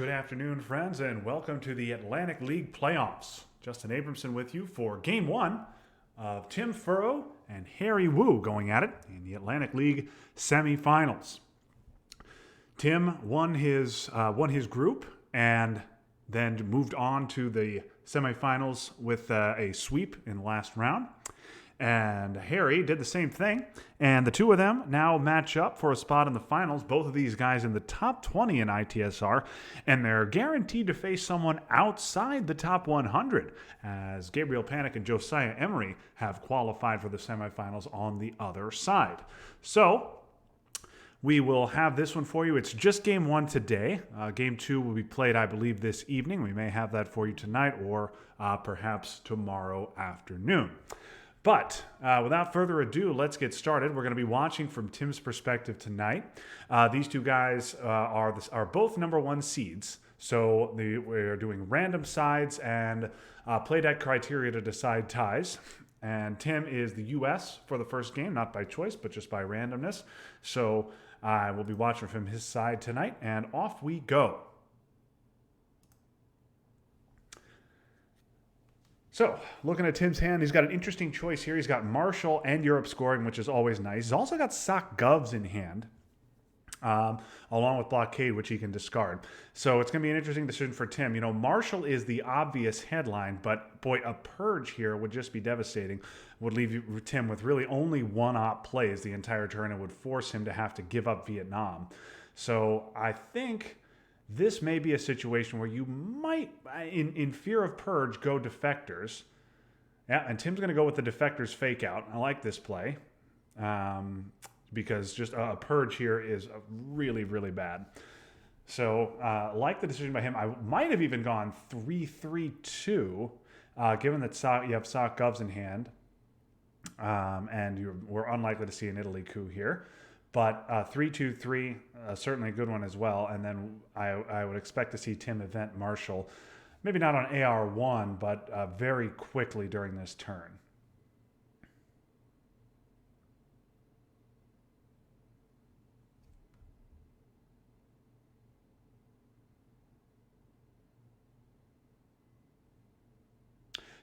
Good afternoon, friends, and welcome to the Atlantic League playoffs. Justin Abramson with you for Game 1 of Tim Furrow and Harry Wu going at it in the Atlantic League semifinals. Tim won his group and then moved on to the semifinals with a sweep in the last round. And Harry did the same thing. And the two of them now match up for a spot in the finals. Both of these guys in the top 20 in ITSR. And they're guaranteed to face someone outside the top 100, as Gabriel Panic and Josiah Emery have qualified for the semifinals on the other side. So we will have this one for you. It's just game one today. Game two will be played, I believe, this evening. We may have that for you tonight or perhaps tomorrow afternoon. But without further ado, let's get started. We're going to be watching from Tim's perspective tonight. These two guys are both number one seeds. So we're doing random sides and play deck criteria to decide ties. And Tim is the U.S. for the first game, not by choice, but just by randomness. So we'll be watching from his side tonight, and off we go. So, looking at Tim's hand, he's got an interesting choice here. He's got Marshall and Europe scoring, which is always nice. He's also got Sock Govs in hand, along with Blockade, which he can discard. So it's going to be an interesting decision for Tim. You know, Marshall is the obvious headline, but boy, a Purge here would just be devastating. Would leave Tim with really only one-op plays the entire turn and would force him to have to give up Vietnam. So I think this may be a situation where you might, in fear of Purge, go Defectors. Yeah, and Tim's going to go with the Defectors fake out. I like this play because just a Purge here is really, really bad. So like the decision by him. I might have even gone 3-3-2, given that you have Sock Govs in hand. And we're unlikely to see an Italy coup here. But 3-2-3, certainly a good one as well. And then I would expect to see Tim event Marshall, maybe not on AR1, but very quickly during this turn.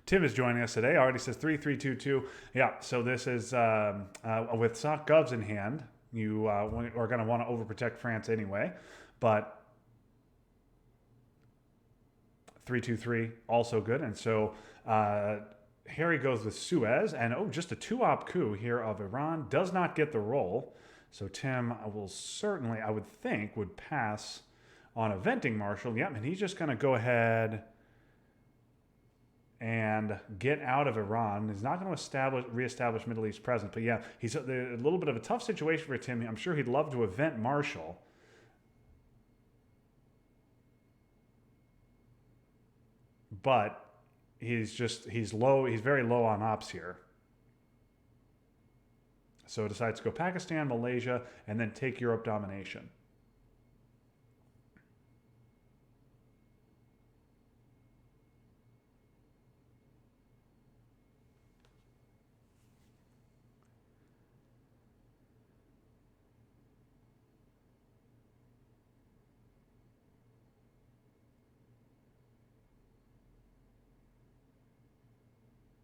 Tim is joining us today. Already says 3-3-2-2. Yeah, so this is with Sock Govs in hand. You are going to want to overprotect France anyway, but 3-2-3 also good. And so Harry goes with Suez, and just a two-op coup here of Iran does not get the roll. So Tim will certainly, I would think, would pass on eventing Marshall. Yep, and he's just going to go ahead and get out of Iran. He's not going to reestablish Middle East presence. But yeah, he's a little bit of a tough situation for Tim. I'm sure he'd love to event Marshall. But he's low. He's very low on ops here. So decides to go Pakistan, Malaysia, and then take Europe domination.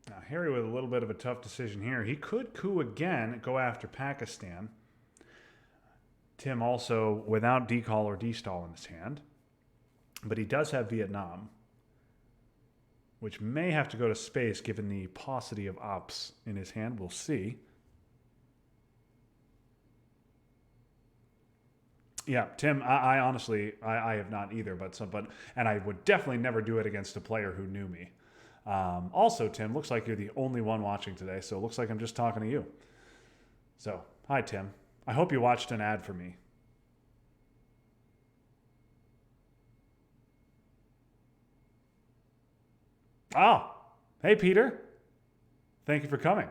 Now, Harry with a little bit of a tough decision here. He could coup again, go after Pakistan. Tim also without decall or destall in his hand. But he does have Vietnam, which may have to go to space given the paucity of ops in his hand. We'll see. Yeah, Tim, I honestly, I have not either, and I would definitely never do it against a player who knew me. Also, Tim, looks like you're the only one watching today, so it looks like I'm just talking to you. So, hi, Tim. I hope you watched an ad for me. Oh, hey, Peter. Thank you for coming.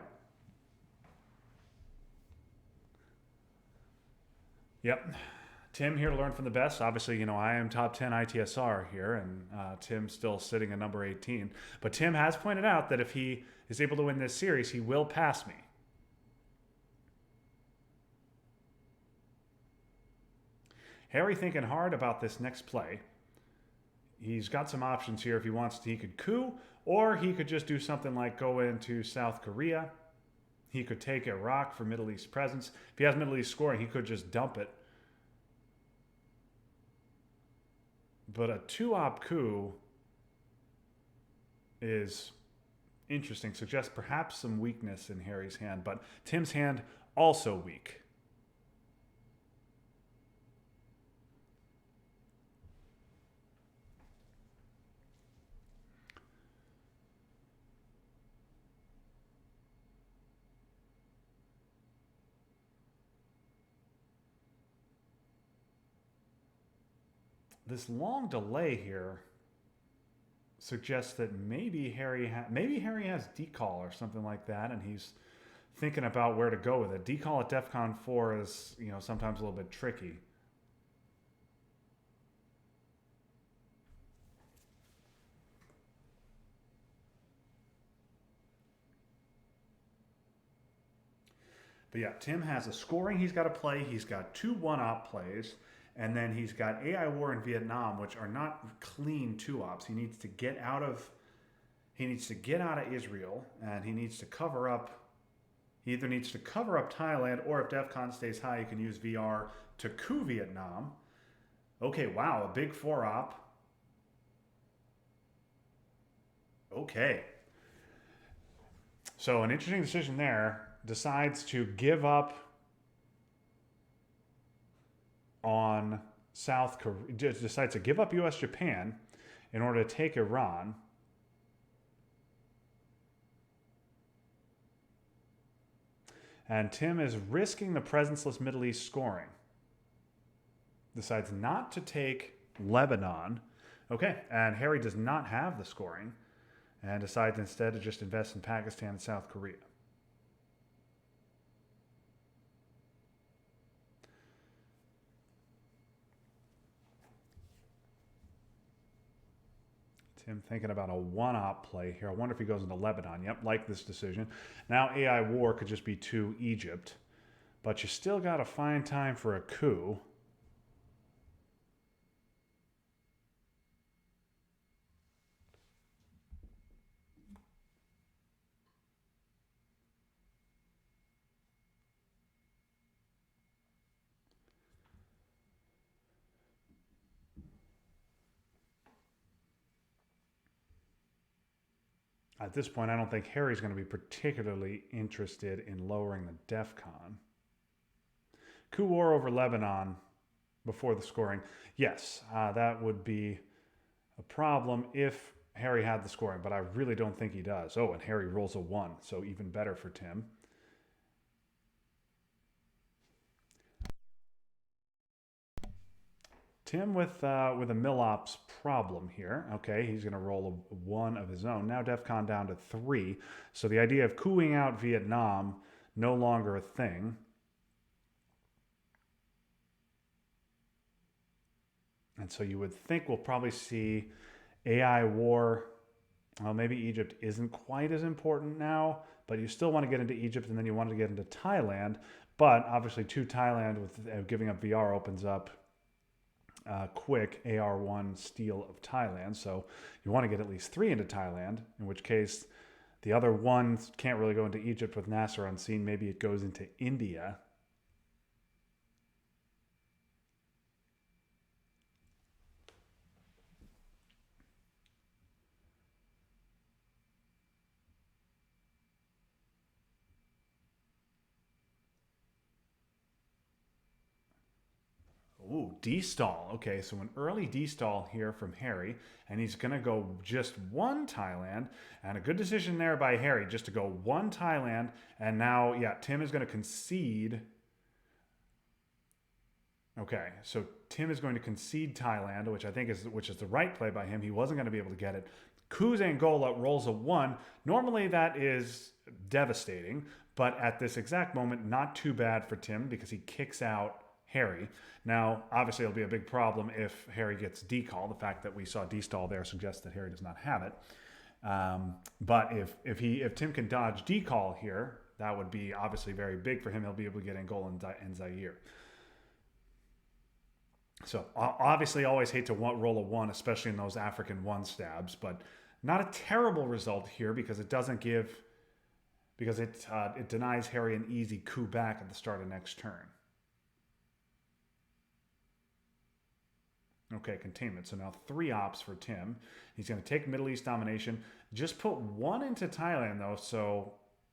Yep. Tim here to learn from the best. Obviously, you know, I am top 10 ITSR here, and Tim's still sitting at number 18. But Tim has pointed out that if he is able to win this series, he will pass me. Harry thinking hard about this next play. he's got some options here if he wants to. He could coup, or he could just do something like go into South Korea. He could take Iraq for Middle East presence. If he has Middle East scoring, he could just dump it. But a two-op coup is interesting. Suggests perhaps some weakness in Harry's hand, but Tim's hand also weak. This long delay here suggests that maybe Harry has decall or something like that, and he's thinking about where to go with it. Decall at DEFCON 4 is, sometimes a little bit tricky. But yeah, Tim has a scoring he's got to play. He's got two one-op plays, and then he's got AI War in Vietnam, which are not clean two-ops. He needs to get out of Israel, and he needs to cover up. He either needs to cover up Thailand, or if DEFCON stays high, he can use VR to coup Vietnam. Okay, wow, a big four-op. Okay. So an interesting decision there. Decides to give up on South Korea, decides to give up US Japan in order to take Iran. And Tim is risking the presenceless Middle East scoring. Decides not to take Lebanon. Okay, and Harry does not have the scoring and decides instead to just invest in Pakistan and South Korea. Tim thinking about a one-op play here. I wonder if he goes into Lebanon. Yep, like this decision. Now AI War could just be to Egypt. But you still got to find time for a coup. At this point, I don't think Harry's going to be particularly interested in lowering the DEFCON. Coup war over Lebanon before the scoring. Yes, that would be a problem if Harry had the scoring, but I really don't think he does. Oh, and Harry rolls a 1, so even better for Tim. Tim with a Millops problem here. Okay, he's going to roll a 1 of his own. Now DEFCON down to 3. So the idea of cooing out Vietnam, no longer a thing. And so you would think we'll probably see AI war. Well, maybe Egypt isn't quite as important now, but you still want to get into Egypt, and then you want to get into Thailand. But obviously, to Thailand with giving up VR opens up quick AR1 steal of Thailand. So you want to get at least 3 into Thailand, in which case the other one can't really go into Egypt with Nasser unseen. Maybe it goes into India. Ooh, D-stall. Okay, so an early D-stall here from Harry, and he's going to go just 1 Thailand, and a good decision there by Harry, just to go 1 Thailand, and now, yeah, Tim is going to concede. Okay, so Tim is going to concede Thailand, which I think is the right play by him. He wasn't going to be able to get it. Coups Angola rolls a 1. Normally that is devastating, but at this exact moment, not too bad for Tim because he kicks out Harry. Now, obviously, it'll be a big problem if Harry gets decall. The fact that we saw D-stall there suggests that Harry does not have it. But if Tim can dodge decall here, that would be obviously very big for him. He'll be able to get Angola and Zaire. So obviously, always hate to roll a one, especially in those African one stabs, but not a terrible result here because it doesn't give because it denies Harry an easy coup back at the start of next turn. Okay, containment. So now 3 ops for Tim. He's going to take Middle East domination. Just put 1 into Thailand though. So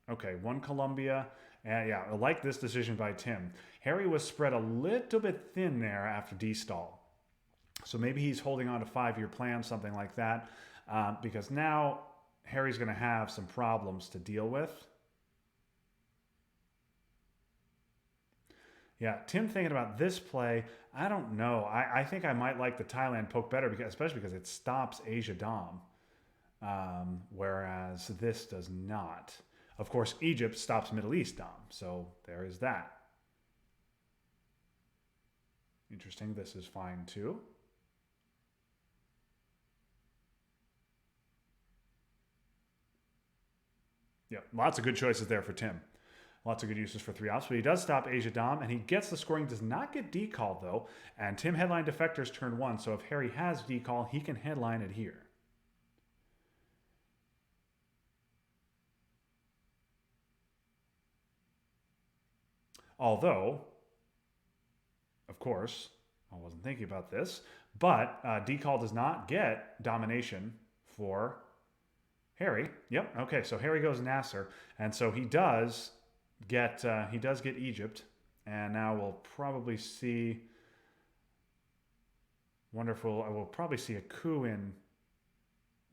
okay, 1 Colombia. And yeah, I like this decision by Tim. Harry was spread a little bit thin there after D-stall. So maybe he's holding on to 5-year plan, something like that, because now Harry's going to have some problems to deal with. Yeah, Tim thinking about this play, I don't know. I think I might like the Thailand poke better, because, especially because it stops Asia Dom, whereas this does not. Of course, Egypt stops Middle East Dom, so there is that. Interesting, this is fine too. Yeah, lots of good choices there for Tim. Lots of good uses for 3 ops, but he does stop Asia Dom, and he gets the scoring, does not get decalled though, and Tim headline defectors turn 1, so if Harry has decall, he can headline it here. Although, of course, I wasn't thinking about this, but decall does not get domination for Harry. Yep. Okay. So Harry goes Nasser, and so he does get Egypt, and now we'll probably see. Wonderful. I will probably see a coup in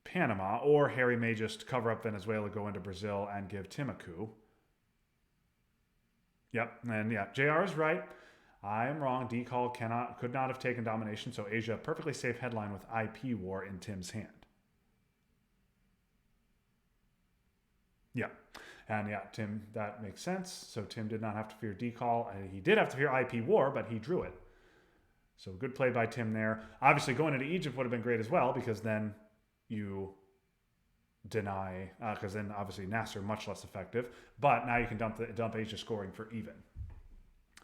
Panama, or Harry may just cover up Venezuela, go into Brazil, and give Tim a coup. Yep. And yeah, JR is right. I am wrong. Decall could not have taken domination, so Asia perfectly safe headline with IP war in Tim's hand. Yeah. And yeah, Tim, that makes sense. So Tim did not have to fear decall. He did have to fear IP war, but he drew it. So good play by Tim there. Obviously, going into Egypt would have been great as well, because then you deny, because then obviously Nasser much less effective. But now you can dump Asia scoring for even.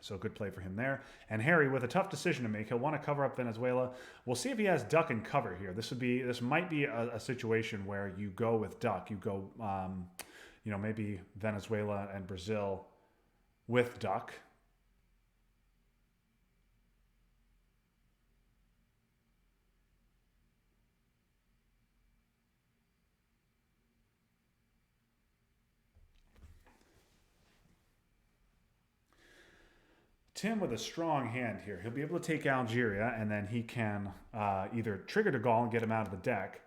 So good play for him there. And Harry with a tough decision to make. He'll want to cover up Venezuela. We'll see if he has duck and cover here. This might be a situation where you go with duck. You go, maybe Venezuela and Brazil with duck. Tim with a strong hand here. He'll be able to take Algeria, and then he can either trigger de Gaulle and get him out of the deck,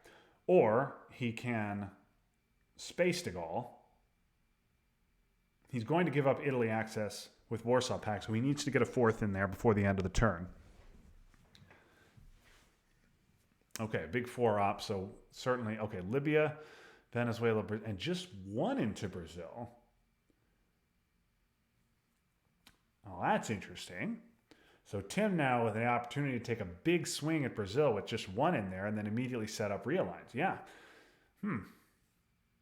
or he can space de Gaulle. He's going to give up Italy access with Warsaw Pact, so he needs to get a 4th in there before the end of the turn. Okay, big 4 op, so certainly, okay, Libya, Venezuela, and just 1 into Brazil. Oh, that's interesting. So Tim now with the opportunity to take a big swing at Brazil with just 1 in there, and then immediately set up realigns. Yeah.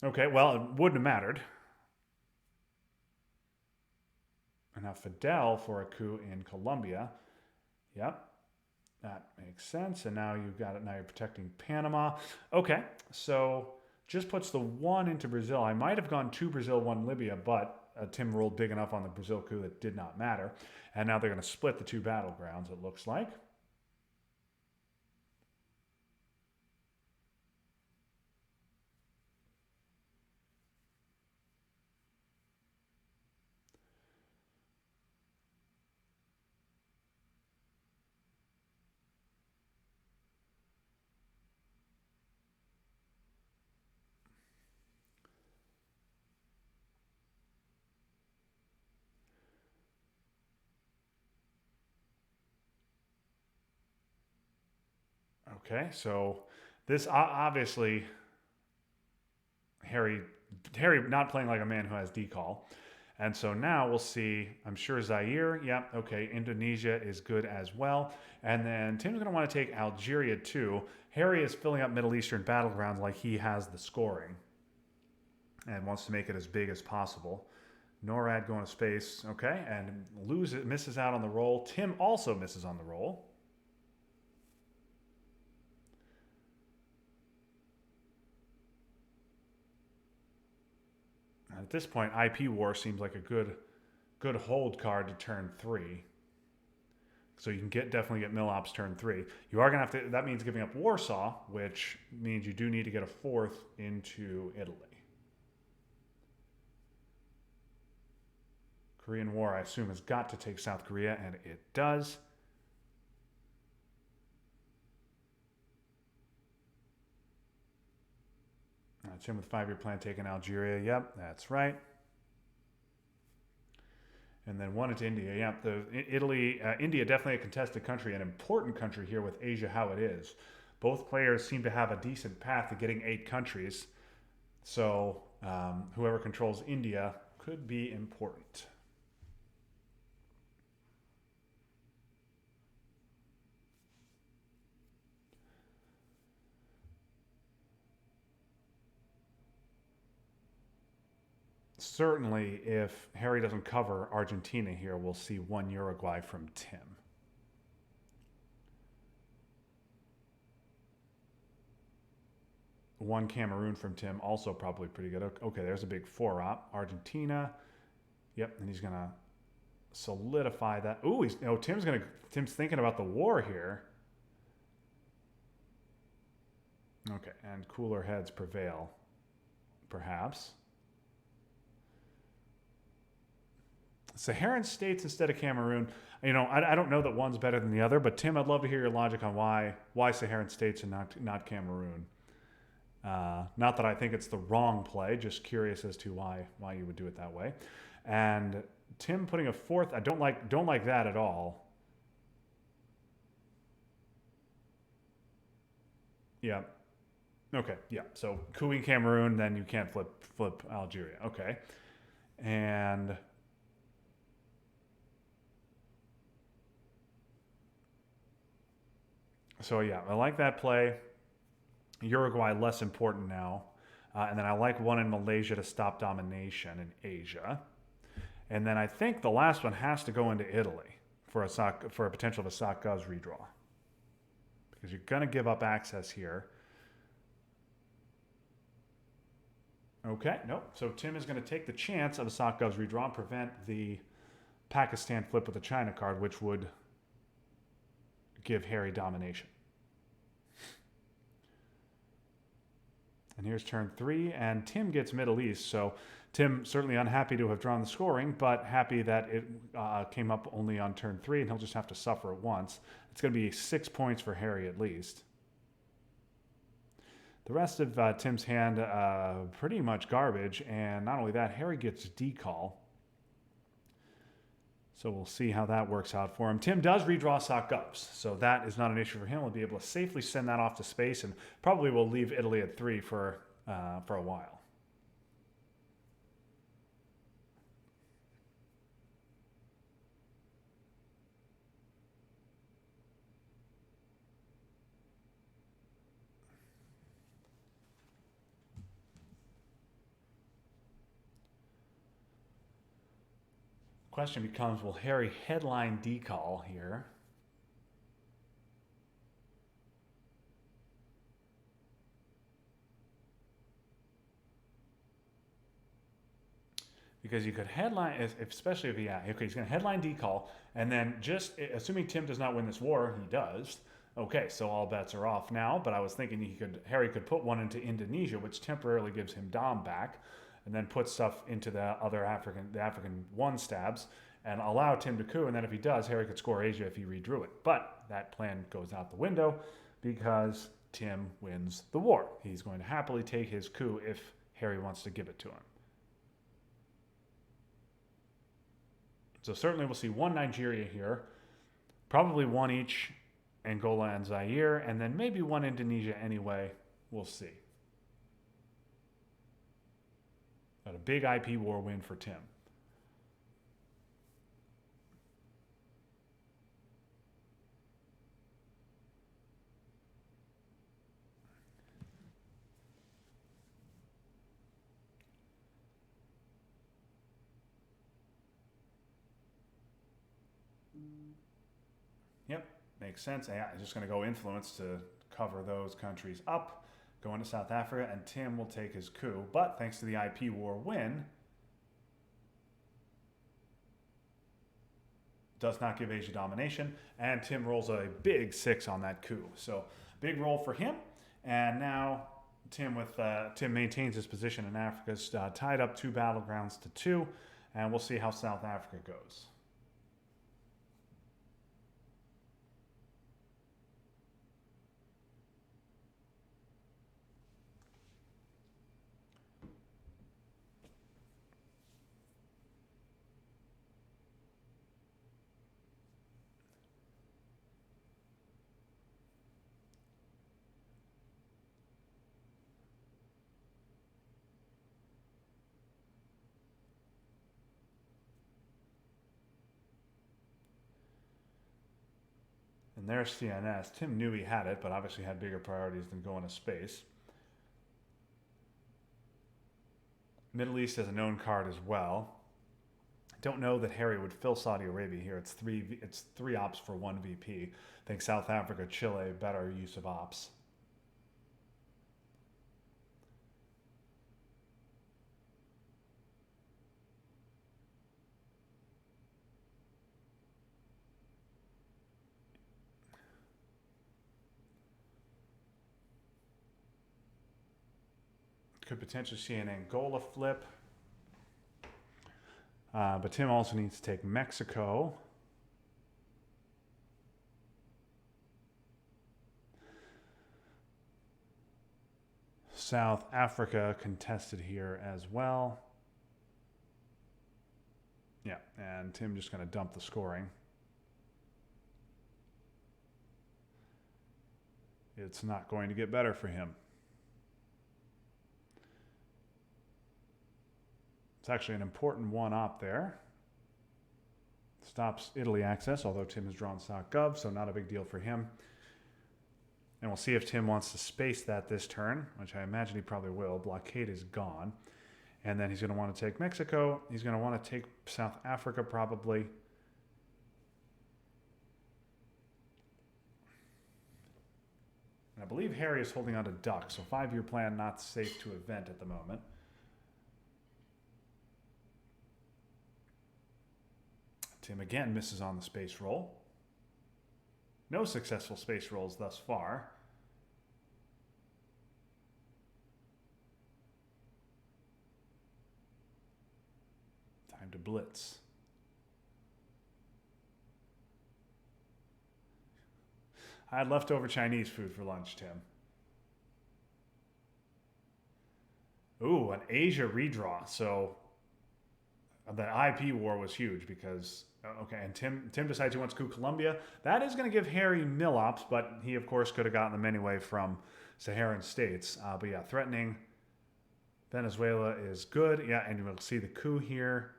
Okay, well, it wouldn't have mattered. And now Fidel for a coup in Colombia. Yep. That makes sense. And now you've got it. Now you're protecting Panama. Okay. So just puts the 1 into Brazil. I might have gone 2 Brazil, 1 Libya, but Tim rolled big enough on the Brazil coup that did not matter. And now they're going to split the 2 battlegrounds, it looks like. Okay, so this obviously Harry not playing like a man who has decall. And so now we'll see, I'm sure Zaire, yep, okay, Indonesia is good as well. And then Tim's going to want to take Algeria too. Harry is filling up Middle Eastern battlegrounds like he has the scoring and wants to make it as big as possible. NORAD going to space, okay, and misses out on the roll. Tim also misses on the roll. At this point, IP war seems like a good hold card to turn 3. So you can definitely get Milops turn 3. You are going to have to, that means giving up Warsaw, which means you do need to get a 4th into Italy. Korean War, I assume, has got to take South Korea, and it does. Tim with 5-year plan taking Algeria. Yep, that's right. And then one into India. Yep, India definitely a contested country, an important country here with Asia how it is. Both players seem to have a decent path to getting 8 countries. So whoever controls India could be important. Certainly, if Harry doesn't cover Argentina here, we'll see 1 Uruguay from Tim. One Cameroon from Tim, also probably pretty good. Okay, there's a big 4-op. Argentina. Yep, and he's gonna solidify that. Ooh, Tim's thinking about the war here. Okay, and cooler heads prevail, perhaps. Saharan states instead of Cameroon. You know, I don't know that one's better than the other, but Tim, I'd love to hear your logic on why Saharan states and not Cameroon. Not that I think it's the wrong play, just curious as to why you would do it that way. And Tim putting a 4th, I don't like that at all. Yeah. Okay. Yeah. So cooing Cameroon, then you can't flip Algeria. Okay. And so yeah, I like that play. Uruguay less important now. And then I like one in Malaysia to stop domination in Asia. And then I think the last one has to go into Italy for a potential of a Sock-Govs redraw. Because you're going to give up access here. Okay, nope. So Tim is going to take the chance of a Sock-Govs redraw and prevent the Pakistan flip with the China card, which would give Harry domination. And here's turn 3, and Tim gets Middle East. So Tim certainly unhappy to have drawn the scoring, but happy that it came up only on turn 3, and he'll just have to suffer it once. It's going to be 6 points for Harry at least. The rest of Tim's hand, pretty much garbage, and not only that, Harry gets decall. So we'll see how that works out for him. Tim does redraw Sock-Govs, so that is not an issue for him. He'll be able to safely send that off to space, and probably will leave Italy at 3 for a while. Question becomes, will Harry headline decall here? Because you could headline, especially if okay, he's going to headline decall, and then just assuming Tim does not win this war, he does. Okay, so all bets are off now. But I was thinking Harry could put one into Indonesia, which temporarily gives him Dom back, and then put stuff into the African 1 stabs, and allow Tim to coup. And then if he does, Harry could score Asia if he redrew it. But that plan goes out the window because Tim wins the war. He's going to happily take his coup if Harry wants to give it to him. So certainly we'll see 1 Nigeria here, probably 1 each Angola and Zaire, and then maybe 1 Indonesia anyway. We'll see. But a big IP war win for Tim. Yep, makes sense. Yeah, I'm just going to go influence to cover those countries up. Go into South Africa, and Tim will take his coup. But thanks to the IP war win, does not give Asia domination, and Tim rolls a big 6 on that coup. So big roll for him, and now Tim maintains his position in Africa's tied up 2 battlegrounds to 2, and we'll see how South Africa goes. And there's CNS. Tim knew he had it, but obviously had bigger priorities than going to space. Middle East is a known card as well. Don't know that Harry would fill Saudi Arabia here. It's three ops for 1 VP. I think South Africa, Chile, better use of ops. Could potentially see an Angola flip. But Tim also needs to take Mexico. South Africa contested here as well. Yeah, and Tim just going to dump the scoring. It's not going to get better for him. It's actually an important 1 op there. Stops Italy access, although Tim has drawn SOC.gov, so not a big deal for him. And we'll see if Tim wants to space that this turn, which I imagine he probably will. Blockade is gone. And then he's going to want to take Mexico. He's going to want to take South Africa probably. And I believe Harry is holding on to Duck, so 5-year plan not safe to event at the moment. Tim again misses on the space roll. No successful space rolls thus far. Time to blitz. I had leftover Chinese food for lunch, Tim. Ooh, an Asia redraw. So the IP war was huge because, okay, and Tim decides he wants to coup Colombia. That is going to give Harry Millops, but he, of course, could have gotten them anyway from Saharan states. But yeah, threatening Venezuela is good. Yeah, and you'll see the coup here.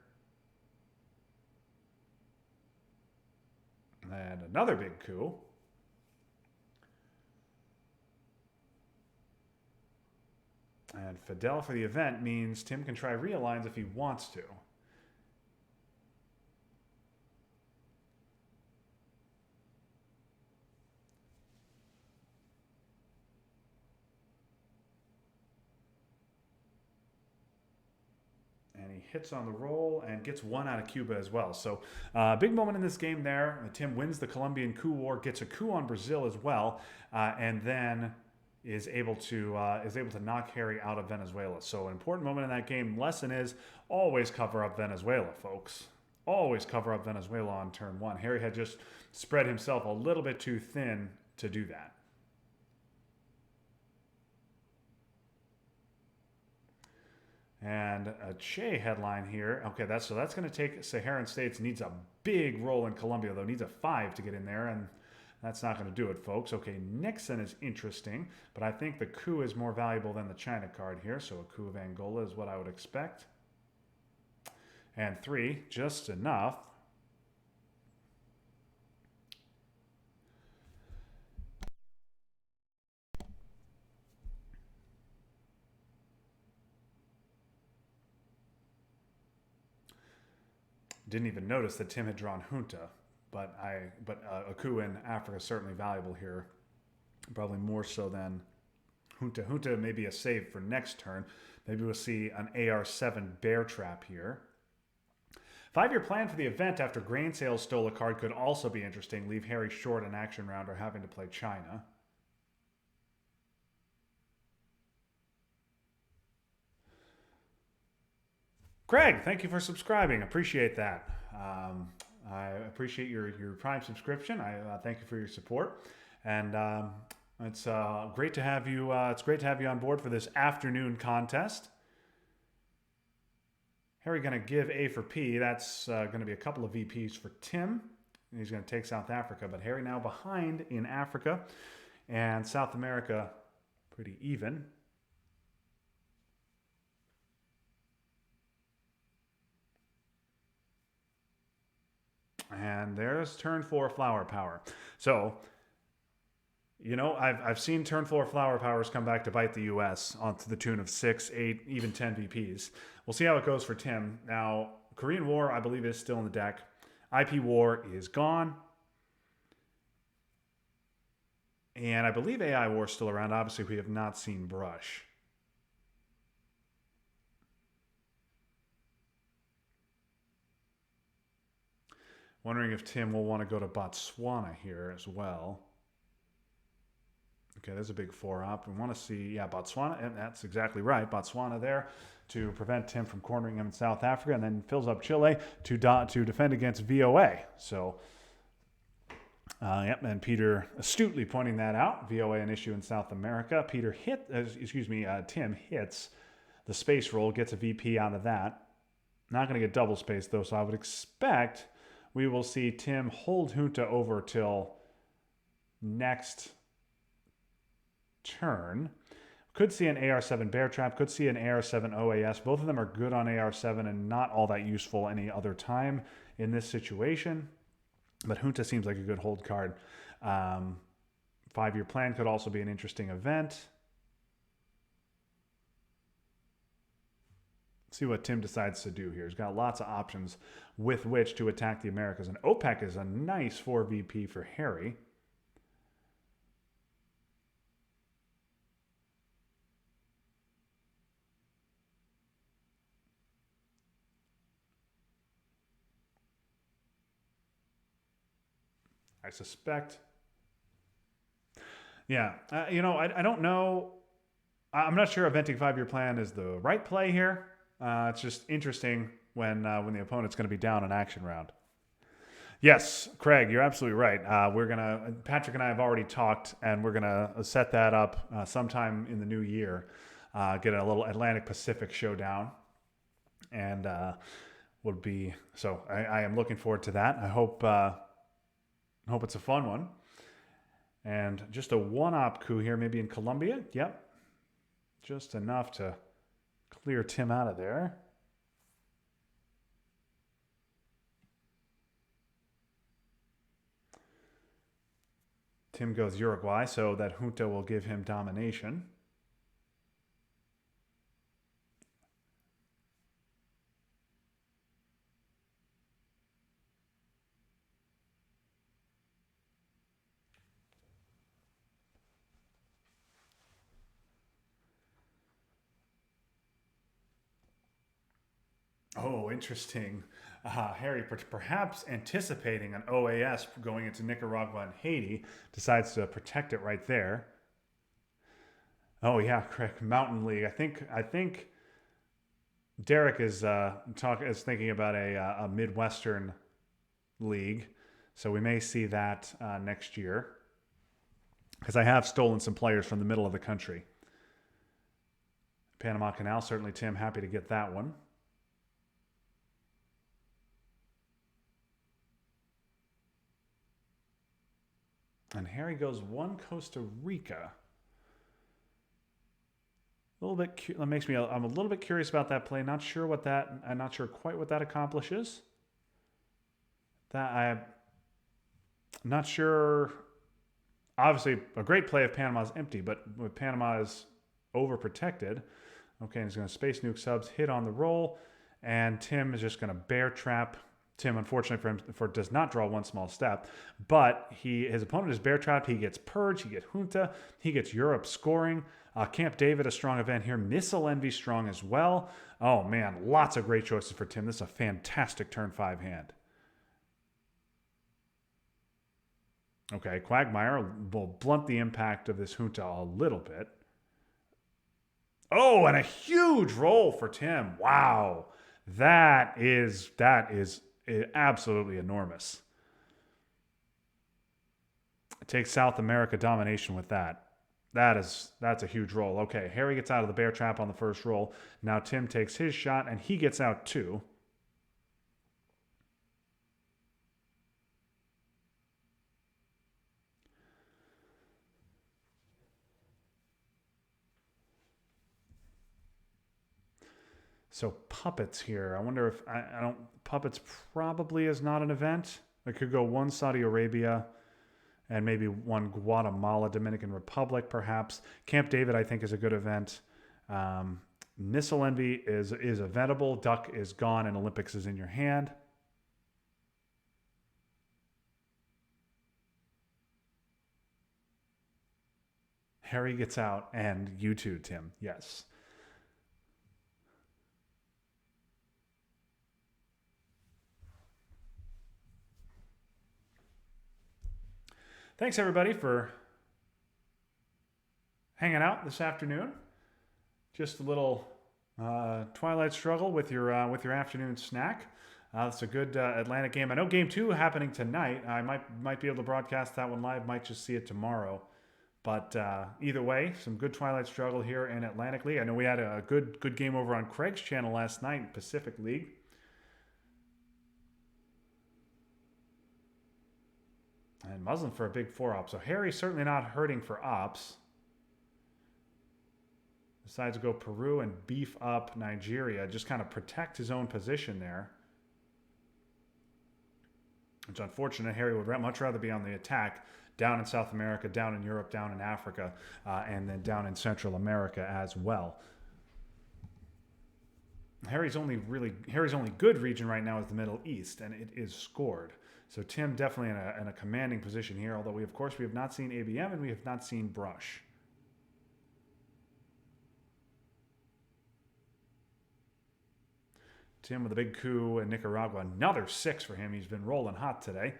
And another big coup. And Fidel for the event means Tim can try realigns if he wants to. And he hits on the roll and gets 1 out of Cuba as well. So big moment in this game there. Tim wins the Colombian coup war, gets a coup on Brazil as well, and then is able to knock Harry out of Venezuela. So an important moment in that game. Lesson is always cover up Venezuela, folks. Always cover up Venezuela on turn 1. Harry had just spread himself a little bit too thin to do that. And a Che headline here. Okay, that's going to take Saharan states. Needs a big roll in Colombia, though. Needs a 5 to get in there, and that's not going to do it, folks. Okay, Nixon is interesting, but I think the coup is more valuable than the China card here, so a coup of Angola is what I would expect. And 3, just enough. Didn't even notice that Tim had drawn Junta, but a coup in Africa is certainly valuable here. Probably more so than Junta. Junta may be a save for next turn. Maybe we'll see an AR7 bear trap here. 5-year plan for the event after grain sales stole a card could also be interesting. Leave Harry short an action round or having to play China. Greg, thank you for subscribing. Appreciate that. I appreciate your Prime subscription. I thank you for your support, and it's great to have you. It's great to have you on board for this afternoon contest. Harry going to give A for P. That's going to be a couple of VPs for Tim. He's going to take South Africa, but Harry now behind in Africa, and South America pretty even. And there's turn 4 flower power. So, you know, I've seen turn 4 flower powers come back to bite the U.S. on to the tune of 6, 8, even 10 VPs. We'll see how it goes for Tim. Now, Korean War, I believe, is still in the deck. IP War is gone. And I believe AI War is still around. Obviously, we have not seen Brush. Wondering if Tim will want to go to Botswana here as well. Okay, there's a big 4-op. We want to see, yeah, Botswana, and that's exactly right. Botswana there to prevent Tim from cornering him in South Africa, and then fills up Chile to defend against VOA. So, yep, and Peter astutely pointing that out. VOA an issue in South America. Tim hits the space roll, gets a VP out of that. Not going to get double space though, so I would expect we will see Tim hold Junta over till next turn. Could see an AR7 Bear Trap, could see an AR7 OAS. Both of them are good on AR7 and not all that useful any other time in this situation. But Junta seems like a good hold card. 5-year plan could also be an interesting event. See what Tim decides to do here. He's got lots of options with which to attack the Americas. And OPEC is a nice 4 VP for Harry. I suspect. Yeah, you know, I don't know. I'm not sure eventing 5-year plan is the right play here. It's just interesting when the opponent's going to be down an action round. Yes, Craig, you're absolutely right. Patrick and I have already talked, and we're gonna set that up sometime in the new year. Get a little Atlantic Pacific showdown, and would be so. I am looking forward to that. I hope it's a fun one. And just a 1-op coup here, maybe in Colombia. Yep, just enough to clear Tim out of there. Tim goes Uruguay, so that Junta will give him domination. Oh, interesting. Harry, perhaps anticipating an OAS going into Nicaragua and Haiti, decides to protect it right there. Oh yeah, correct. Mountain League. I think Derek is thinking about a Midwestern league, so we may see that next year. Because I have stolen some players from the middle of the country. Panama Canal, certainly Tim, happy to get that one. And Harry goes 1 Costa Rica. A little bit. That makes me. I'm a little bit curious about that play. Not sure what that. I'm not sure quite what that accomplishes. That I'm not sure. Obviously, a great play if Panama's empty, but with Panama is overprotected. Okay, he's going to space nuke subs, hit on the roll, and Tim is just going to bear trap Tim, unfortunately for him, does not draw one small step, but his opponent is bear trapped. He gets purge, he gets junta, he gets Europe scoring. Camp David, a strong event here. Missile Envy strong as well. Oh man, lots of great choices for Tim. This is a fantastic turn 5 hand. Okay, Quagmire will blunt the impact of this junta a little bit. Oh, and a huge roll for Tim. Wow. That is absolutely enormous. Take South America domination with that. That's a huge roll. Okay, Harry gets out of the bear trap on the first roll. Now Tim takes his shot and he gets out 2. So puppets here. I wonder if I don't. Puppets probably is not an event. I could go one Saudi Arabia, and maybe one Guatemala, Dominican Republic, perhaps. Camp David, I think, is a good event. Missile Envy is eventable. Duck is gone, and Olympics is in your hand. Harry gets out, and you too, Tim. Yes. Thanks, everybody, for hanging out this afternoon. Just a little twilight struggle with your afternoon snack. It's a good Atlantic game. I know Game 2 happening tonight. I might be able to broadcast that one live. Might just see it tomorrow. But either way, some good twilight struggle here in Atlantic League. I know we had a good game over on Craig's channel last night in Pacific League. And Muslim for a big 4-op. So Harry's certainly not hurting for ops. Decides to go Peru and beef up Nigeria. Just kind of protect his own position there. It's unfortunate. Harry would much rather be on the attack down in South America, down in Europe, down in Africa, and then down in Central America as well. Harry's only good region right now is the Middle East, and it is scored. So Tim definitely in a commanding position here, although we have not seen ABM and we have not seen Brush. Tim with a big coup in Nicaragua. Another 6 for him. He's been rolling hot today.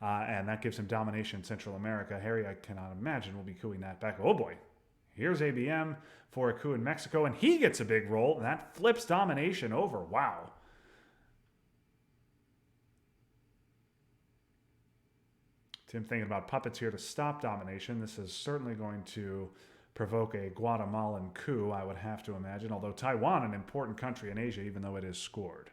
And that gives him domination in Central America. Harry, I cannot imagine, will be cooing that back. Oh boy. Here's ABM for a coup in Mexico, and he gets a big roll, and that flips domination over. Wow. Tim thinking about puppets here to stop domination. This is certainly going to provoke a Guatemalan coup, I would have to imagine, although Taiwan, an important country in Asia, even though it is scored.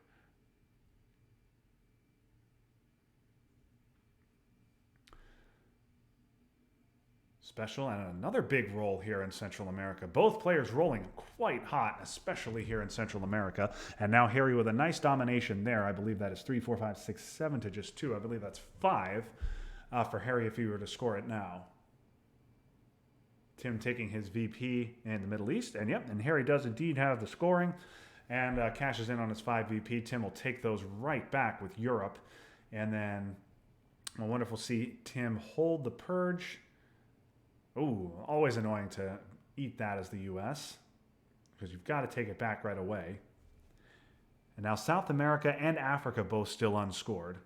Special and another big roll here in Central America. Both players rolling quite hot, especially here in Central America. And now Harry with a nice domination there. I believe that is 3, 4, 5, 6, 7 to just 2. I believe that's 5 for Harry if he were to score it now. Tim taking his VP in the Middle East. And yep, and Harry does indeed have the scoring and cashes in on his 5 VP. Tim will take those right back with Europe. And then I wonder if we'll see Tim hold the purge. Ooh, always annoying to eat that as the U.S. because you've got to take it back right away. And now South America and Africa both still unscored.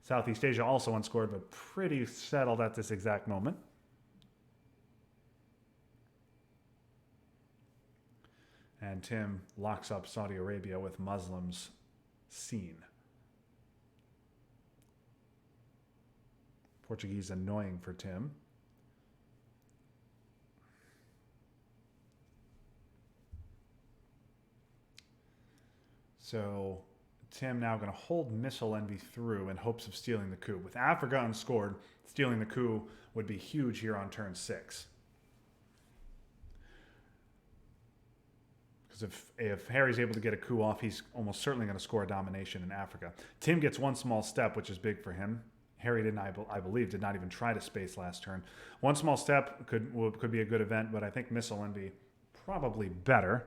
Southeast Asia also unscored, but pretty settled at this exact moment. And Tim locks up Saudi Arabia with Muslims seen. Portuguese annoying for Tim. So Tim now going to hold Missile Envy through in hopes of stealing the coup. With Africa unscored, stealing the coup would be huge here on turn 6. Because if Harry's able to get a coup off, he's almost certainly going to score a domination in Africa. Tim gets one small step, which is big for him. Harry didn't, I believe, did not even try to space last turn. One small step could be a good event, but I think Missile Envy probably better.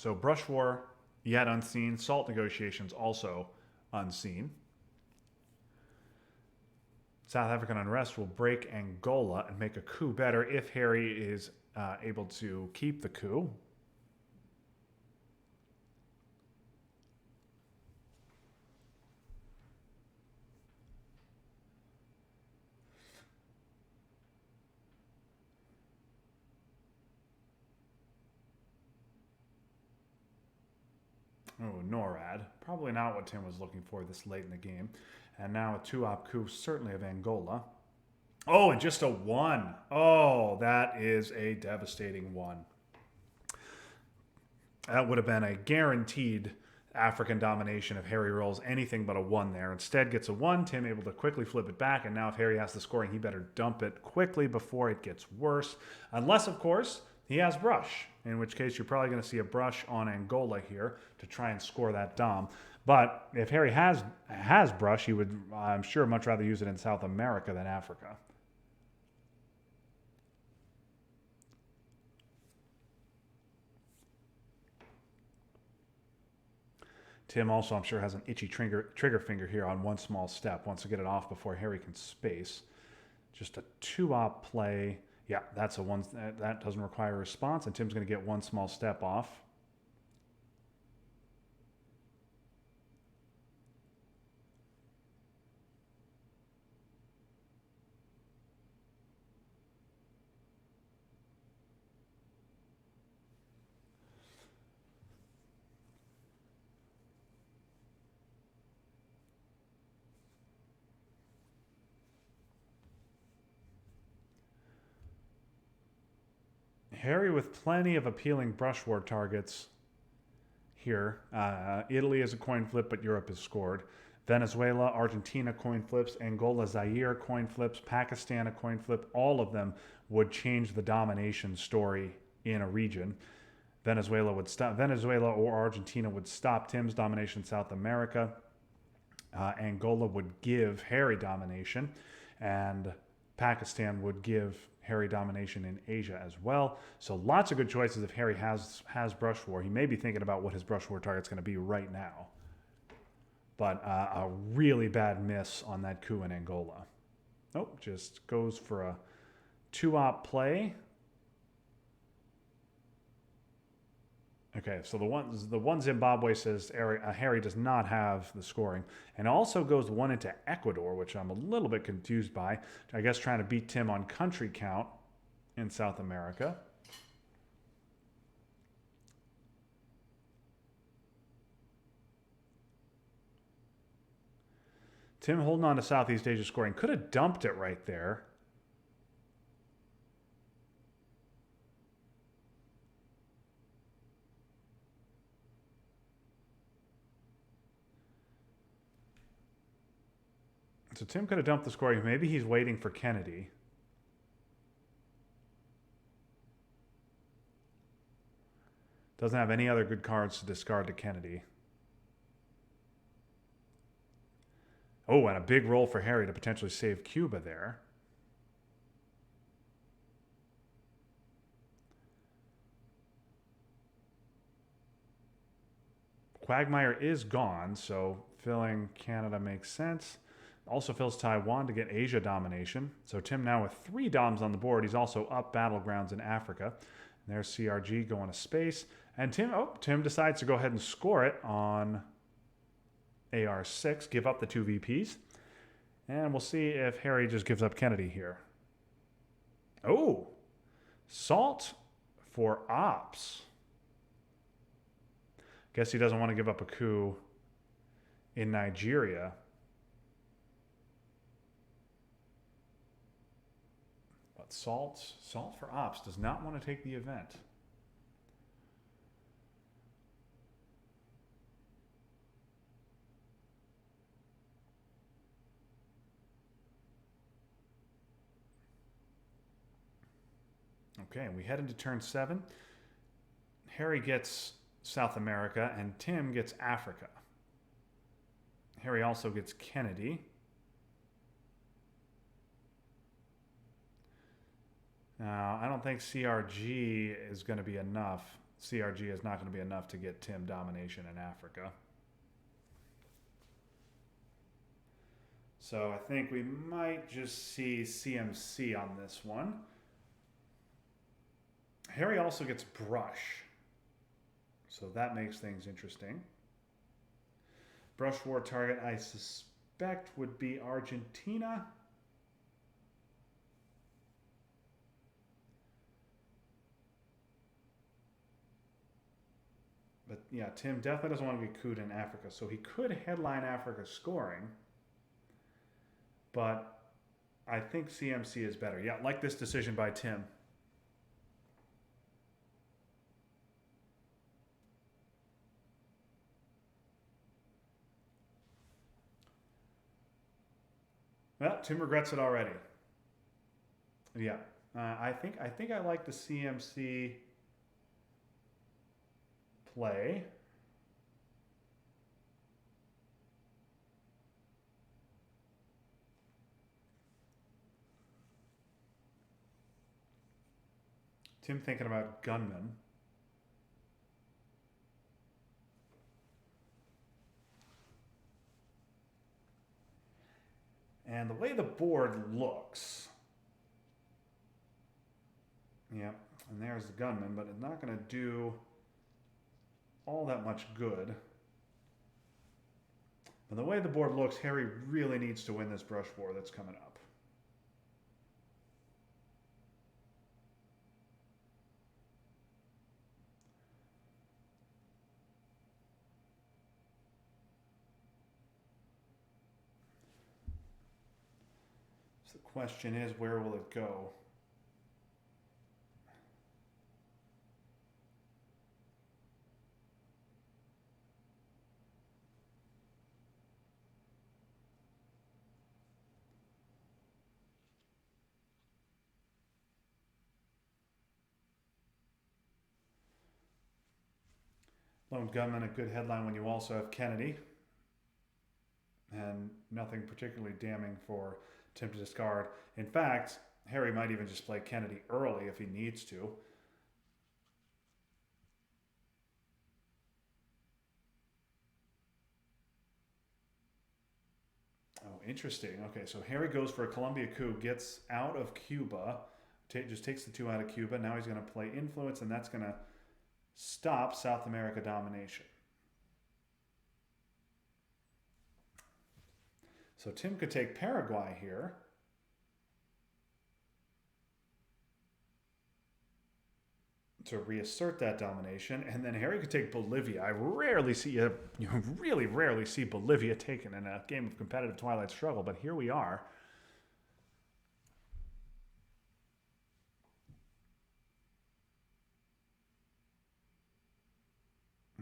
So brush war yet unseen. Salt negotiations also unseen. South African unrest will break Angola and make a coup better if Harry is able to keep the coup. Oh, NORAD. Probably not what Tim was looking for this late in the game. And now a 2-op coup, certainly of Angola. Oh, and just a 1. Oh, that is a devastating 1. That would have been a guaranteed African domination if Harry rolls anything but a 1 there. Instead gets a 1. Tim able to quickly flip it back. And now if Harry has the scoring, he better dump it quickly before it gets worse. Unless, of course, he has brush, in which case you're probably going to see a brush on Angola here to try and score that dom. But if Harry has brush, he would, I'm sure, much rather use it in South America than Africa. Tim also, I'm sure, has an itchy trigger finger here on one small step. Wants to get it off before Harry can space. Just a 2-op play. Yeah, that's a 1. That doesn't require a response, and Tim's going to get one small step off. Harry with plenty of appealing brush war targets here. Italy is a coin flip, but Europe is scored. Venezuela, Argentina coin flips, Angola, Zaire coin flips, Pakistan a coin flip. All of them would change the domination story in a region. Venezuela or Argentina would stop Tim's domination in South America. Angola would give Harry domination, and Pakistan would give Harry domination in Asia as well. So lots of good choices if Harry has brush war. He may be thinking about what his brush war target's going to be right now. But a really bad miss on that coup in Angola. Nope, just goes for a 2-op play. Okay, so the one Zimbabwe says Harry does not have the scoring, and also goes 1 into Ecuador, which I'm a little bit confused by. I guess trying to beat Tim on country count in South America. Tim holding on to Southeast Asia scoring. Could have dumped it right there. So Tim could have dumped the scoring. Maybe he's waiting for Kennedy. Doesn't have any other good cards to discard to Kennedy. Oh, and a big roll for Harry to potentially save Cuba there. Quagmire is gone, so filling Canada makes sense. Also fills Taiwan to get Asia domination. So Tim now with 3 doms on the board. He's also up battlegrounds in Africa. And there's CRG going to space. And Tim decides to go ahead and score it on AR6, give up the 2 VPs. And we'll see if Harry just gives up Kennedy here. Oh, Salt for ops. Guess he doesn't want to give up a coup in Nigeria. But Salt for ops does not want to take the event. Okay, we head into turn 7. Harry gets South America, and Tim gets Africa. Harry also gets Kennedy. Now, I don't think CRG is going to be enough. CRG is not going to be enough to get Tim domination in Africa. So I think we might just see CMC on this one. Harry also gets brush. So that makes things interesting. Brush war target, I suspect, would be Argentina. But yeah, Tim definitely doesn't want to be cooed in Africa. So he could headline Africa scoring. But I think CMC is better. Yeah, like this decision by Tim. Well, Tim regrets it already. Yeah, I think I like the CMC play. Tim thinking about gunman. And the way the board looks, yeah, and there's the gunman, but it's not going to do all that much good. But the way the board looks, Harry really needs to win this brush war that's coming up. So the question is, where will it go? Lone gunman, a good headline when you also have Kennedy. And nothing particularly damning for Tim to discard. In fact, Harry might even just play Kennedy early if he needs to. Oh, interesting. Okay, so Harry goes for a Colombia coup, gets out of Cuba, just takes the 2 out of Cuba. Now he's going to play influence, and that's going to stop South America domination. So Tim could take Paraguay here. To reassert that domination, and then Harry could take Bolivia. I rarely see really rarely see Bolivia taken in a game of competitive Twilight Struggle, but here we are.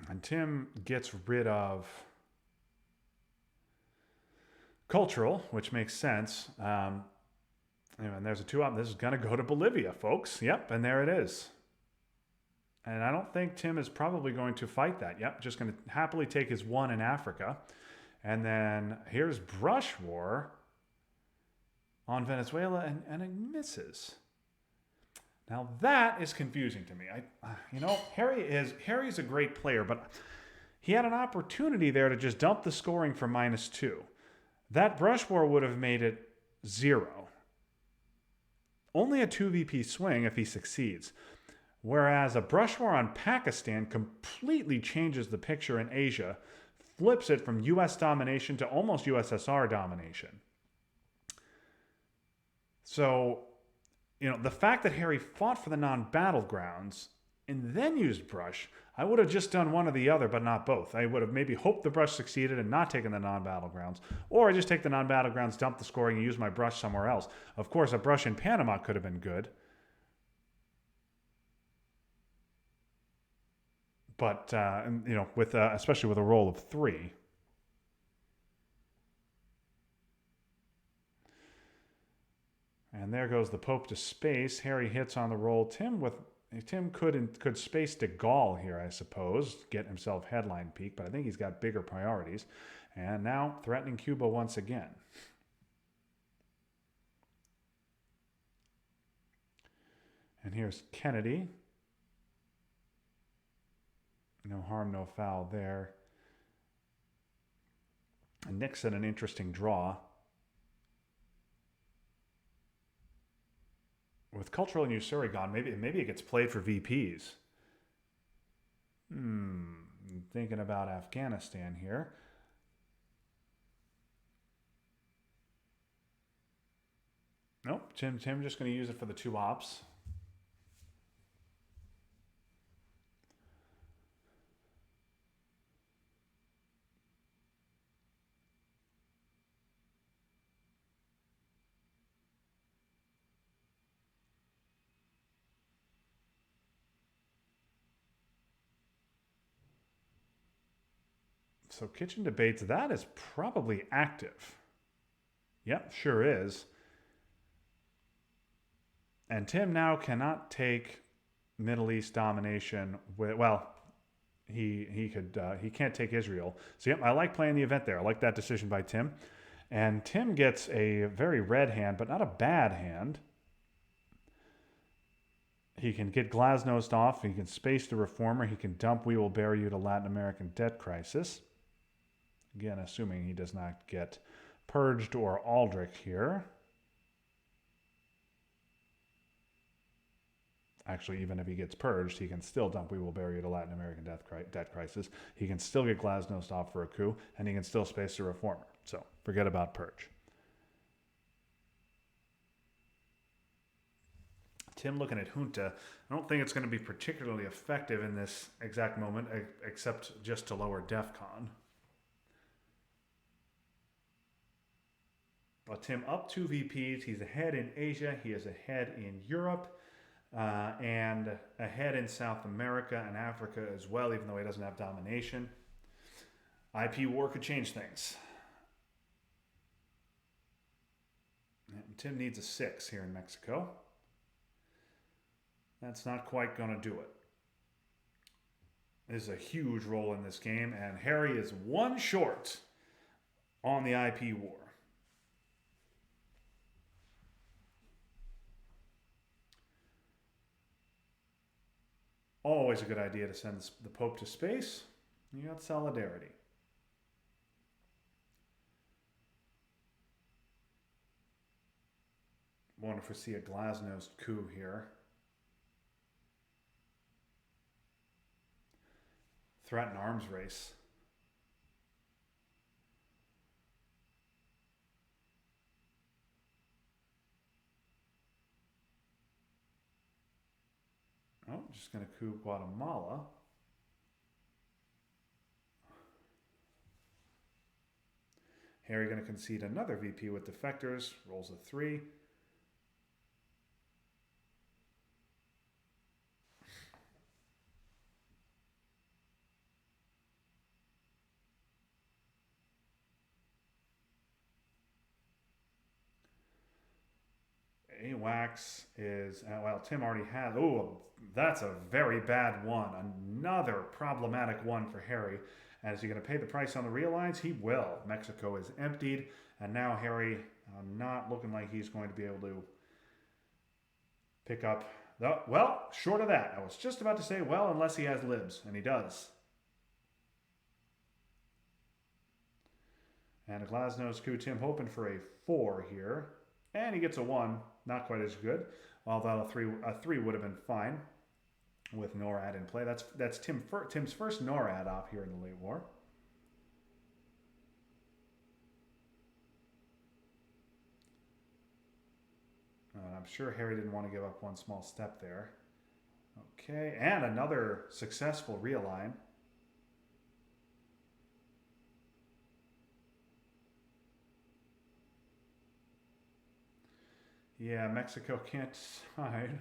And Tim gets rid of cultural, which makes sense. And there's a 2 up. This is going to go to Bolivia, folks. Yep, and there it is. And I don't think Tim is probably going to fight that. Yep, just going to happily take his 1 in Africa. And then here's Brush War on Venezuela, and it misses. Now that is confusing to me. Harry's a great player, but he had an opportunity there to just dump the scoring for -2. That Brush War would have made it 0. Only a 2 VP swing if he succeeds. Whereas a brush war on Pakistan completely changes the picture in Asia, flips it from US domination to almost USSR domination. So, the fact that Harry fought for the non-battlegrounds and then used brush, I would have just done one or the other, but not both. I would have maybe hoped the brush succeeded and not taken the non-battlegrounds, or I just take the non-battlegrounds, dump the scoring, and use my brush somewhere else. Of course, a brush in Panama could have been good. But, especially with a roll of 3. And there goes the Pope to space. Harry hits on the roll. Tim could space de Gaulle here, I suppose, get himself headline peak, but I think he's got bigger priorities. And now threatening Cuba once again. And here's Kennedy. No harm, no foul there. And Nixon, an interesting draw. With Cultural and Usuri gone, maybe it gets played for VPs. Thinking about Afghanistan here. Nope, Tim just going to use it for the 2 ops. So Kitchen Debates, that is probably active. Yep, sure is. And Tim now cannot take Middle East domination. He can't take Israel. So yep, I like playing the event there. I like that decision by Tim. And Tim gets a very red hand, but not a bad hand. He can get Glasnost off. He can space the Reformer. He can dump We Will Bury You to Latin American Debt Crisis. Again, assuming he does not get Purged or Aldrich here. Actually, even if he gets Purged, he can still dump We Will Bury You to Latin American Debt Crisis. He can still get Glasnost off for a coup, and he can still space the Reformer. So forget about Purge. Tim looking at Junta. I don't think it's going to be particularly effective in this exact moment, except just to lower DEFCON. But Tim up 2 VPs. He's ahead in Asia. He is ahead in Europe. And ahead in South America and Africa as well, even though he doesn't have domination. IP war could change things. And Tim needs a 6 here in Mexico. That's not quite going to do it. This is a huge role in this game, and Harry is 1 short on the IP war. Always a good idea to send the Pope to space. You got solidarity. Wonder if we see a Glasnost coup here. Threaten arms race. Oh, just going to coup Guatemala. Harry going to concede another VP with defectors. Rolls a 3. AWACS is, Tim already has, that's a very bad one. Another problematic one for Harry. And is he going to pay the price on the realigns? He will. Mexico is emptied, and now Harry not looking like he's going to be able to pick up, short of that. I was just about to say, unless he has libs, and he does. And a Glasnost coup, Tim hoping for a 4 here. And he gets a 1. Not quite as good. Although a 3 would have been fine with NORAD in play. That's Tim's first NORAD off here in the late war. I'm sure Harry didn't want to give up one small step there. Okay, and another successful realign. Yeah, Mexico can't decide.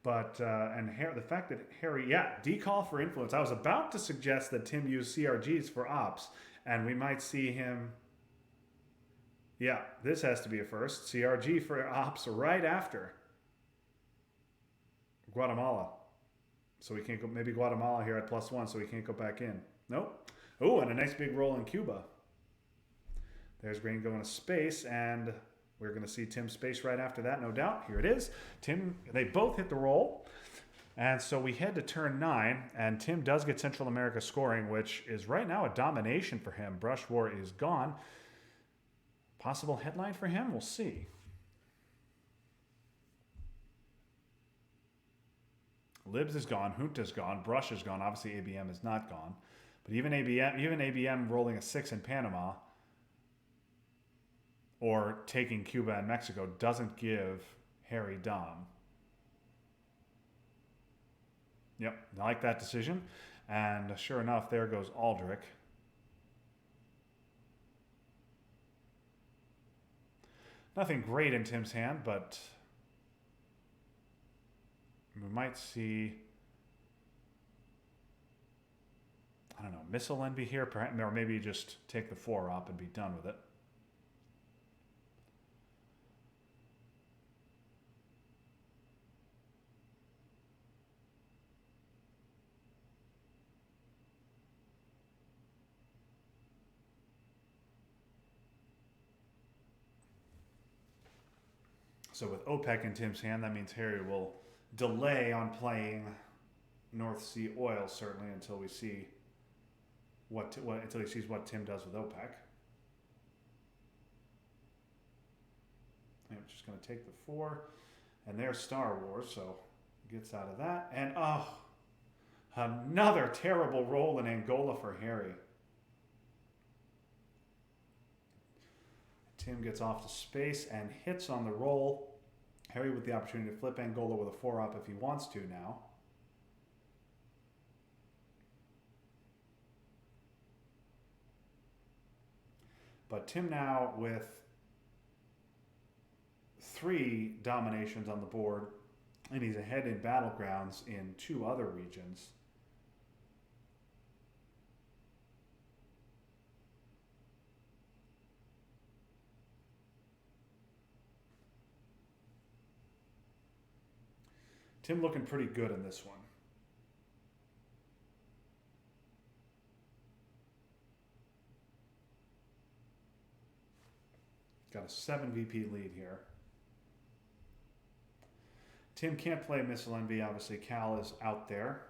But, the fact that Harry, decall for influence. I was about to suggest that Tim use CRGs for ops, and we might see him. Yeah, this has to be a first. CRG for ops right after Guatemala. So we can't go, maybe Guatemala here at +1, so we can't go back in. Nope. Oh, and a nice big roll in Cuba. There's Green going to space, and we're going to see Tim space right after that, no doubt. Here it is. Tim, they both hit the roll. And so we head to turn 9, and Tim does get Central America scoring, which is right now a domination for him. Brush War is gone. Possible headline for him? We'll see. Libs is gone, Junta is gone, Brush is gone. Obviously, ABM is not gone. But even ABM rolling a 6 in Panama or taking Cuba and Mexico doesn't give Harry Dom. Yep, I like that decision. And sure enough, there goes Aldrich. Nothing great in Tim's hand, but we might see, I don't know, missile envy here, perhaps, or maybe just take the 4 up and be done with it. So with OPEC in Tim's hand, that means Harry will delay on playing North Sea oil, certainly, until we see until he sees what Tim does with OPEC. I'm just going to take the 4, and there's Star Wars, so gets out of that. And another terrible roll in Angola for Harry. Tim gets off to space and hits on the roll. Harry with the opportunity to flip Angola with a 4 up if he wants to now. But Tim now with 3 dominations on the board, and he's ahead in battlegrounds in 2 other regions. Tim looking pretty good in this one. Got a 7 VP lead here. Tim can't play Missile Envy. Obviously, Cal is out there.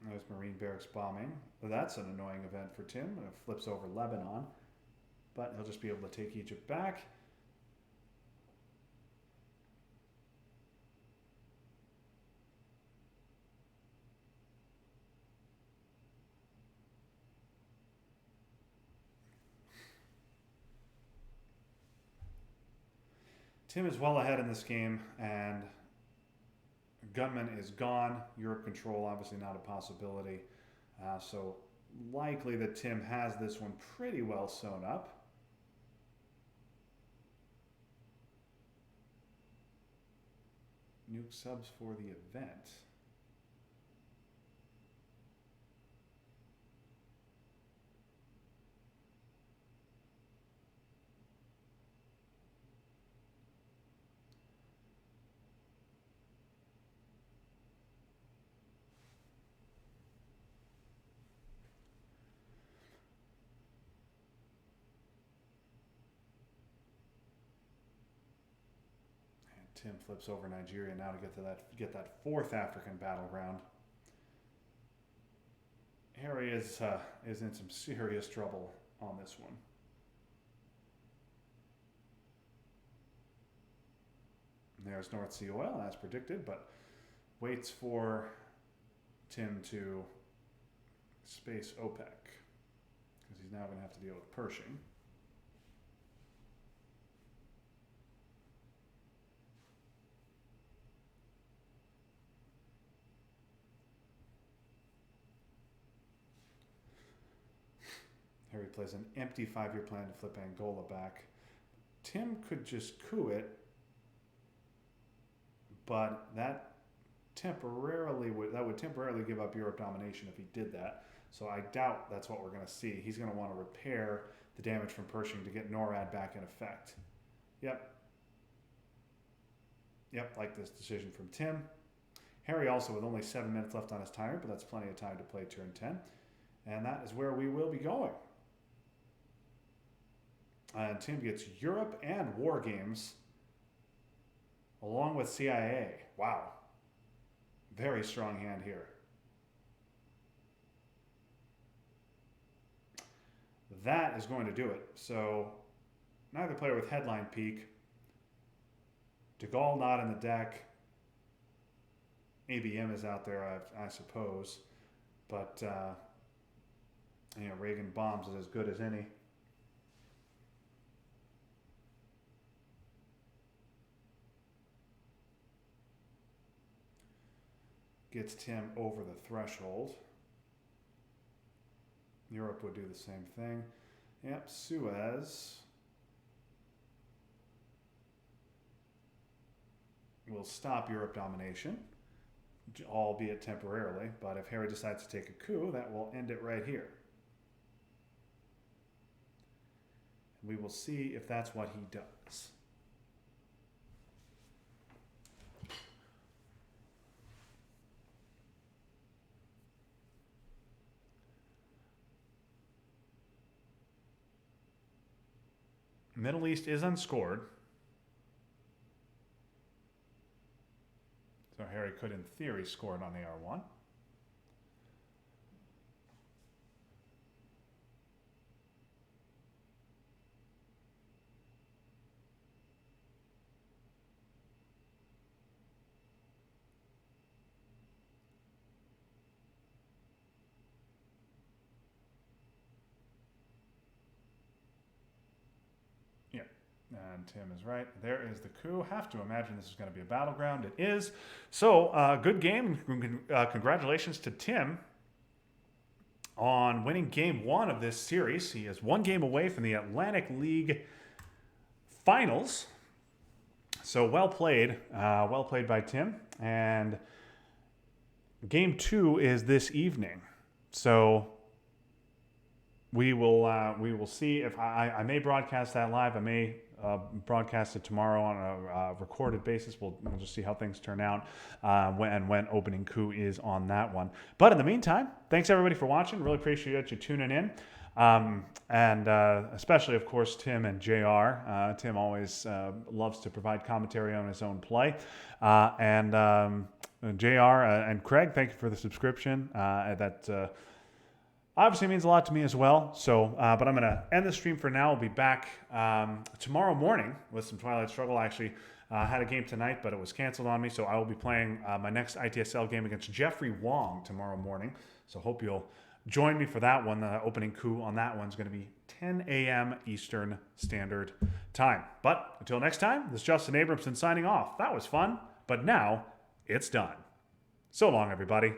There's Marine Barracks bombing. Well, that's an annoying event for Tim. It flips over Lebanon. But he'll just be able to take Egypt back. Tim is well ahead in this game, and Gunman is gone. Europe control, obviously not a possibility. So likely that Tim has this one pretty well sewn up. Nuke subs for the event. Tim flips over Nigeria now to get that 4th African battleground. Harry is in some serious trouble on this one. And there's North Sea oil as predicted, but waits for Tim to space OPEC because he's now going to have to deal with Pershing. Harry plays an empty 5-year plan to flip Angola back. Tim could just coup it, but that would temporarily give up Europe domination if he did that. So I doubt that's what we're going to see. He's going to want to repair the damage from Pershing to get NORAD back in effect. Yep, like this decision from Tim. Harry also with only 7 minutes left on his timer, but that's plenty of time to play turn 10. And that is where we will be going. And Tim gets Europe and War Games along with CIA. Wow. Very strong hand here. That is going to do it. So neither player with headline peak. DeGaulle not in the deck. ABM is out there, I suppose. But, Reagan Bombs is as good as any. Gets Tim over the threshold. Europe would do the same thing. Yep, Suez will stop Europe domination, albeit temporarily. But if Harry decides to take a coup, that will end it right here. We will see if that's what he does. Middle East is unscored. So Harry could, in theory, score it on AR1. And Tim is right. There is the coup. Have to imagine this is going to be a battleground. It is. So, good game. Congratulations to Tim on winning game 1 of this series. He is 1 game away from the Atlantic League Finals. So, well played. Well played by Tim. And game 2 is this evening. So, we will see if I may broadcast that live. I may broadcast it tomorrow on a recorded basis. We'll just see how things turn out when opening coup is on that one. But in the meantime, thanks everybody for watching. Really appreciate you tuning in. And especially, of course, Tim and JR. Tim always loves to provide commentary on his own play. And JR and Craig, thank you for the subscription. That obviously means a lot to me as well. So, but I'm going to end the stream for now. I'll be back tomorrow morning with some Twilight Struggle. I actually had a game tonight, but it was canceled on me. So I will be playing my next ITSL game against Jeffrey Wong tomorrow morning. So hope you'll join me for that one. The opening coup on that one is going to be 10 a.m. Eastern Standard Time. But until next time, this is Justin Abramson signing off. That was fun, but now it's done. So long, everybody.